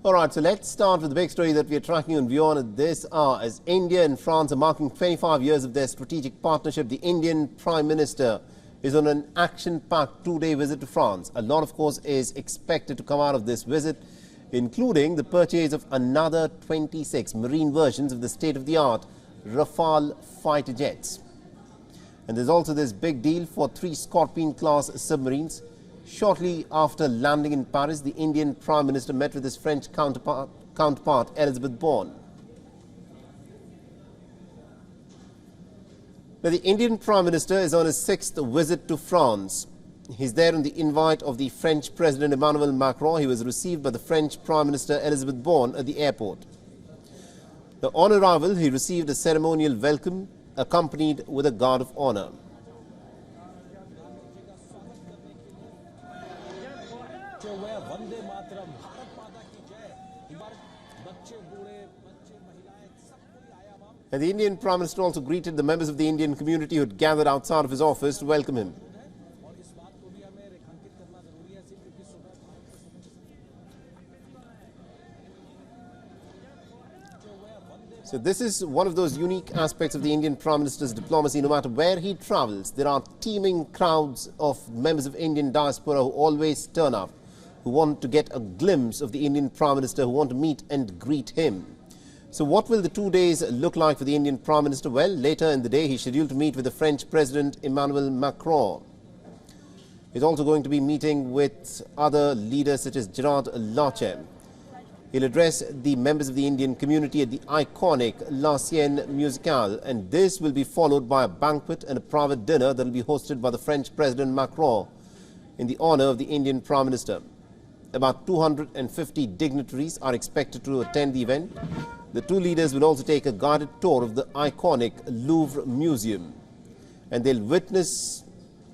All right, so let's start with the big story that we are tracking on WION at this hour. As India and France are marking 25 years of their strategic partnership, the Indian Prime Minister is on an action-packed two-day visit to France. A lot, of course, is expected to come out of this visit, including the purchase of another 26 marine versions of the state-of-the-art Rafale fighter jets. And there's also this big deal for 3 Scorpion-class submarines. Shortly after landing in Paris, the Indian Prime Minister met with his French counterpart Elisabeth Borne. Now, the Indian Prime Minister is on his 6th visit to France. He's there on the invite of the French President Emmanuel Macron. He was received by the French Prime Minister Elisabeth Borne at the airport. Now, on arrival, he received a ceremonial welcome accompanied with a guard of honor. And the Indian Prime Minister also greeted the members of the Indian community who had gathered outside of his office to welcome him. So this is one of those unique aspects of the Indian Prime Minister's diplomacy. No matter where he travels, there are teeming crowds of members of Indian diaspora who always turn up, who want to get a glimpse of the Indian Prime Minister, who want to meet and greet him. So what will the 2 days look like for the Indian Prime Minister? Well, later in the day, he's scheduled to meet with the French President Emmanuel Macron. He's also going to be meeting with other leaders such as Gerard Larcher. He'll address the members of the Indian community at the iconic La Sienne Musicale, and this will be followed by a banquet and a private dinner that will be hosted by the French President Macron in the honor of the Indian Prime Minister. About 250 dignitaries are expected to attend the event. The two leaders will also take a guided tour of the iconic Louvre Museum, and they'll witness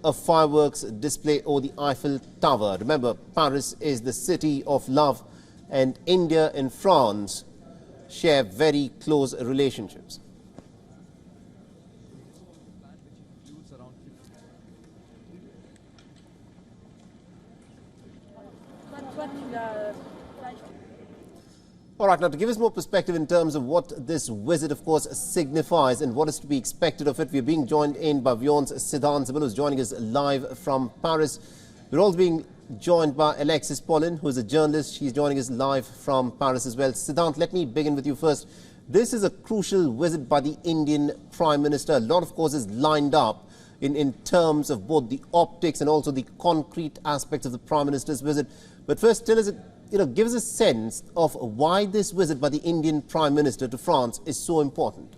a fireworks display over the Eiffel Tower. Remember, Paris is the city of love, and India and France share very close relationships. All right, now to give us more perspective in terms of what this visit, of course, signifies and what is to be expected of it, we're being joined in by WION's Siddhant Zabel, who's joining us live from Paris. We're also being joined by Alexis Paulin, who is a journalist. She's joining us live from Paris as well. Siddhant, let me begin with you first. This is a crucial visit by the Indian Prime Minister. A lot, of course, is lined up in terms of both the optics and also the concrete aspects of the Prime Minister's visit. But first, tell us, give us a sense of why this visit by the Indian Prime Minister to France is so important.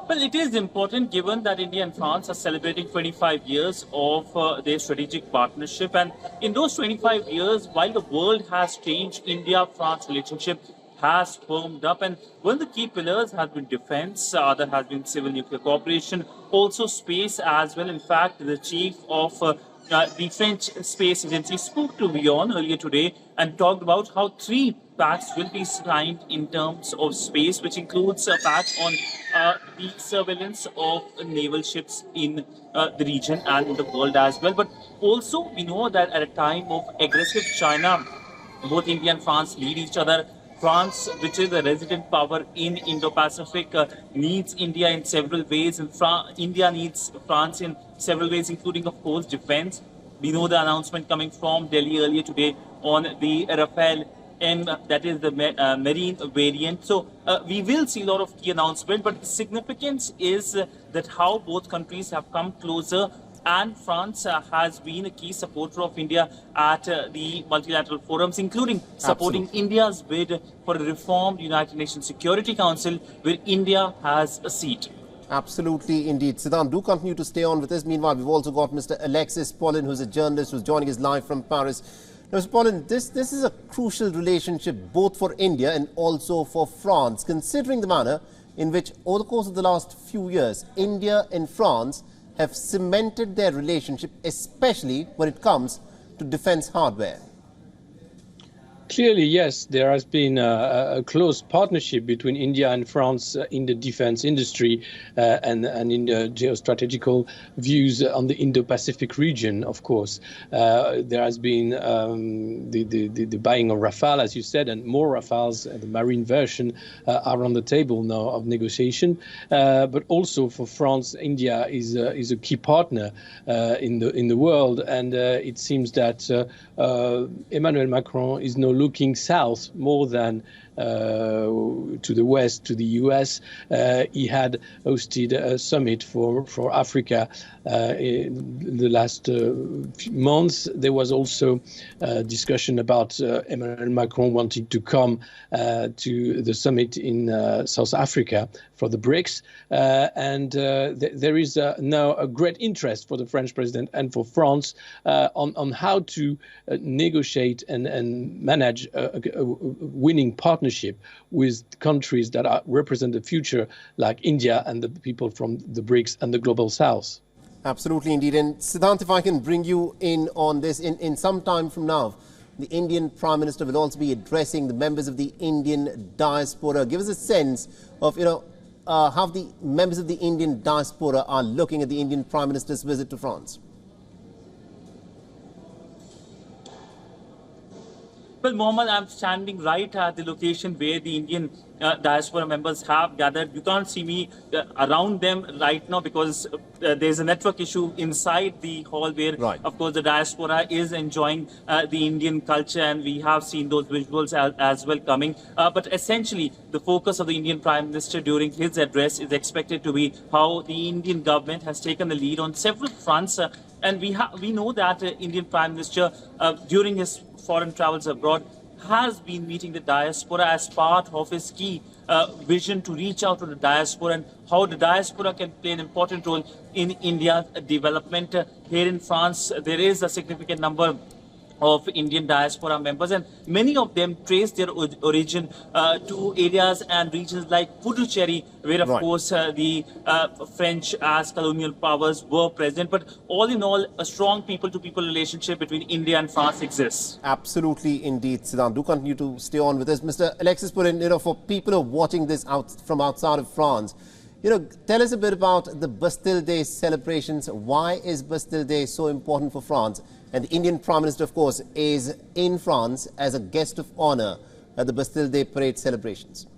Well, it is important given that India and France are celebrating 25 years of their strategic partnership. And in those 25 years, while the world has changed, India-France relationship has firmed up. And one of the key pillars has been defense, other has been civil nuclear cooperation, also space as well. In fact, the chief of the French Space Agency spoke to WION earlier today and talked about how 3 pacts will be signed in terms of space, which includes a pact on the surveillance of naval ships in the region and in the world as well. But also, we know that at a time of aggressive China, both India and France lead each other. France, which is a resident power in Indo-Pacific, needs India in several ways, and India needs France in several ways, including, of course, defense. We know the announcement coming from Delhi earlier today on the Rafale M, that is the marine variant. So we will see a lot of key announcements, but the significance is that how both countries have come closer. And France has been a key supporter of India at the multilateral forums, including supporting India's bid for a reformed United Nations Security Council, where India has a seat. Absolutely, indeed. Siddhant, do continue to stay on with us. Meanwhile, we've also got Mr. Alexis Paulin, who's a journalist, who's joining us live from Paris. Now, Mr. Paulin, this is a crucial relationship both for India and also for France, considering the manner in which, over the course of the last few years, India and France have cemented their relationship, especially when it comes to defense hardware. Clearly, yes, there has been a close partnership between India and France in the defense industry and in the geostrategical views on the Indo-Pacific region, of course. There has been the buying of Rafale, as you said, and more Rafales, the marine version, are on the table now of negotiation. But also for France, India is a key partner in the world, and it seems that Emmanuel Macron is no looking south more than to the west, to the US. He had hosted a summit for Africa in the last few months. There was also discussion about Emmanuel Macron wanting to come to the summit in South Africa for the BRICS. And there is now a great interest for the French president and for France on how to negotiate and manage a winning partnership with countries that represent the future, like India and the people from the BRICS and the Global South. Absolutely, indeed. And Siddhant, if I can bring you in on this, in some time from now, the Indian Prime Minister will also be addressing the members of the Indian diaspora. Give us a sense of, how the members of the Indian diaspora are looking at the Indian Prime Minister's visit to France. Well, Mohammed, I'm standing right at the location where the Indian diaspora members have gathered. You can't see me around them right now because there's a network issue inside the hall where, of course, the diaspora is enjoying the Indian culture, and we have seen those visuals as well coming. But essentially, the focus of the Indian Prime Minister during his address is expected to be how the Indian government has taken the lead on several fronts. And we know that Indian Prime Minister, during his foreign travels abroad, has been meeting the diaspora as part of his key vision to reach out to the diaspora and how the diaspora can play an important role in India's development. Here in France, there is a significant number of Indian diaspora members, and many of them trace their origin to areas and regions like Puducherry, where of course the French as colonial powers were present. But all in all, a strong people-to-people relationship between India and France exists. Absolutely, indeed, Siddhant. Do continue to stay on with us. Mr. Alexis Purin, for people who are watching this from outside of France, tell us a bit about the Bastille Day celebrations. Why is Bastille Day so important for France? And the Indian Prime Minister, of course, is in France as a guest of honor at the Bastille Day parade celebrations.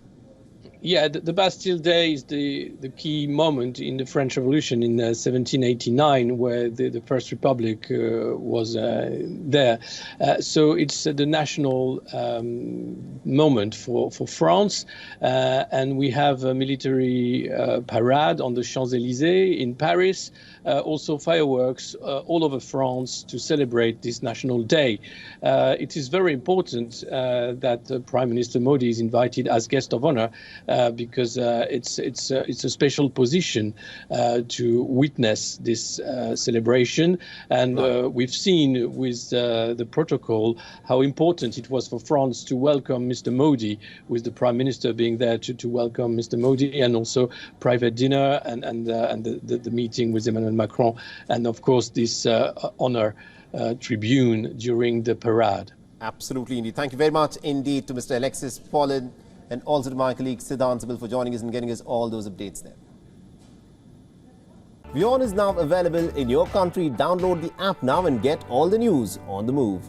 Yeah, the Bastille Day is the key moment in the French Revolution in 1789, where the First Republic was there. So it's the national moment for France. And we have a military parade on the Champs-Élysées in Paris, also fireworks all over France to celebrate this national day. It is very important that Prime Minister Modi is invited as guest of honor because it's a special position to witness this celebration. And we've seen with the protocol how important it was for France to welcome Mr. Modi, with the Prime Minister being there to welcome Mr. Modi, and also private dinner and the meeting with Emmanuel Macron, and of course this honor tribune during the parade. Absolutely, indeed. Thank you very much indeed to Mr. Alexis Purin, and also to my colleague Siddhant for joining us and getting us all those updates there. WION is now available in your country. Download the app now and get all the news on the move.